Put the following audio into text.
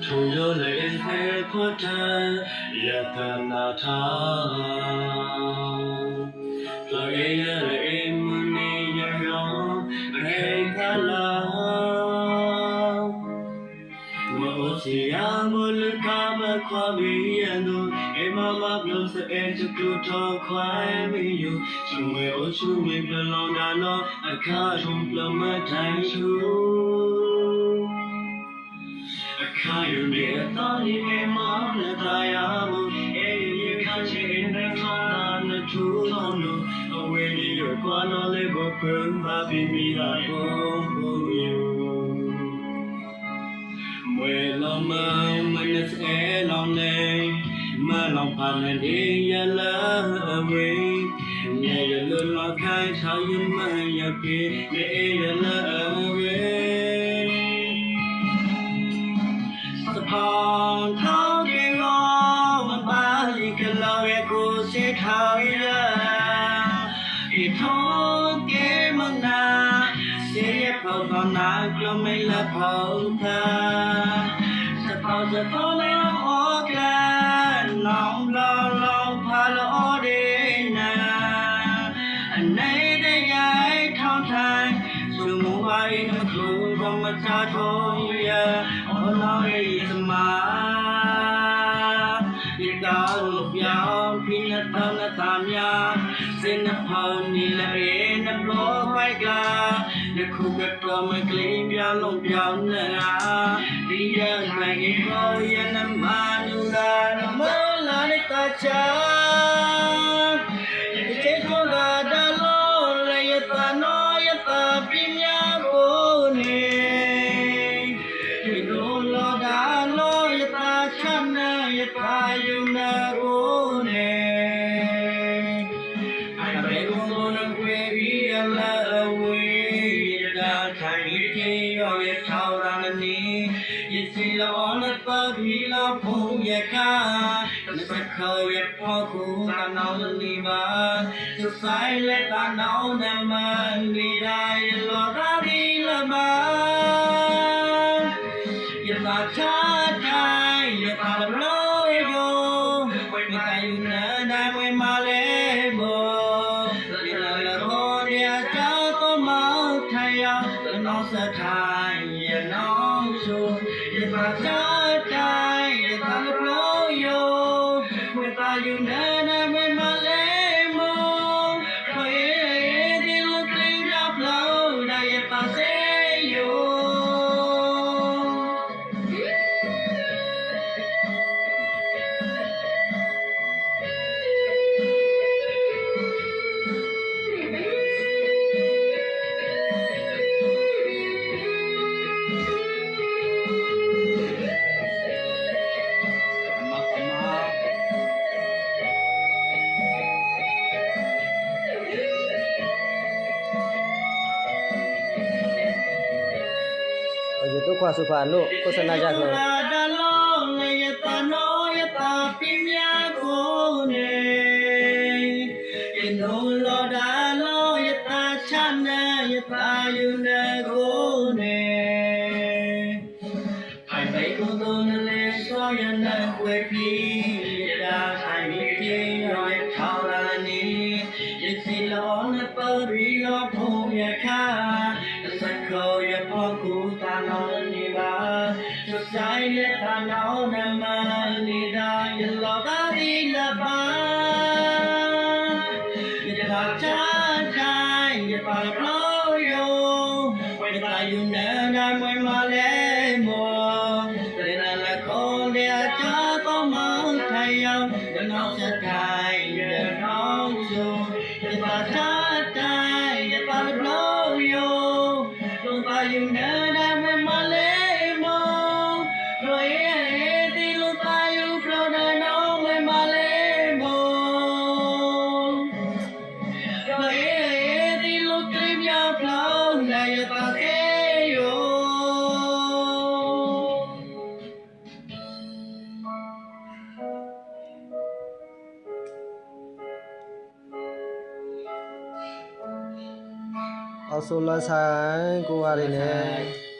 ထုံရလေဖေခွတ်တရတနာထာလွယ်ရလေမနေရရောခေခလာမအိုစီယာမလကမခွာမီယန်တို့အမမဘလို့စအဲတူတူတော့ခွာမီယူချုံဝဲအိုချုံမီဘလောင်းဒါလောအခါထုံပလမထိုင်ရှူအခါယူနေတော်ဒီမောလတရားမူအေးခါချင်တဲ့ခါနာထူတော်နုအဝေးကြီးကိုကွာတော်လေးဘုဖွင့်ပါပြီးမိတာကိုဘုယူမွေလုံးမနစ်အဲလောင်းနေမလောင်ပါနဲ့ဒီရလာအဝေးမြေရလွန်လောက်ခိုင်းချောင်းရမရပြေနေရလာအဝေးစပောင်းထောင်းကေရောမပါလီကလောရဲ့ကိုစေထောင်းရဤထောင်းကေမနာစေရဖောင်းသောနာကလမေလဖောင်းသာစပောင်းလေးအော်ကလာနောင်လောင်လောင်ဖာလောဒေနာအနေနဲ့ရိုက်ထောင်းထိုင်စုံမဝိုင်းမခုဘမချထောင်းရအော်လောရဲ့စမာဒီတော်လို့ပြောင်းဖိနတနာသမယာစင်နဖောင်းနီလည်းနဘလောဝိုက်ကယခုကတော့မကလေးပြလုံးပြောင်းနေတာဒီရနိုင်ကိုရနမနူလာနမလာတဲ့တချာဒီကေကိုလာဒလောလေယတနောယတပြမြကိုနေဒီလိုလာဒါလောယတချမ်းနာယတယုနာကိုနေအဘေကုံလုံးကွေပြီးအလာဝေးဒါထိုင်ပြေရောရထောင်းရနေယစီလောနပတ်ပြီးလာဖို့ရကာစခေါ်ရဖို့ကူကနောင်းလီပါသူဆိုင်လက်တနောင်းနမနီတိုင်းလောသာဒီလပါယတာချာတိုင်းယတာလောယောဝိတယုနာဒဝေမာလေဘောယလာလခေါ်ရချာသောမောထယောနောစထိုင်ယနောစုယတာချာတိုင်းယတာလောယောဝိတယုနာဒဝေမာလေဘောခွေဒီလကိရပလောဒယတာစေယောये तो क्वा सुफा नो को सना जा को da long ne yata no yata pimya ko ne no lo da lo yata chana yata yuna ko ne ai bai ko do ne le so ya na kwe pi da sai mi ti yo ya thao la ni ye si lo na pa ri lo pho ya kha sa ko ya pho ku ta lo ni ba so sai le ta lo na ma ni da ya lo da di la ba ya da cha chai ya pa lo yo we ta yu na na mwe ma le mo de na la ko le cha ko ma thai yo ya no sa thai ya no so ya ta cha chai ya pa lo yo lo ta yu na na mwe ma le mo lo ye ti lo ta yu pro na no mwe ma le mo lo ye ti lo krim ya flow na ya ta se yo और 16 ဆိုင်ကိုရနေ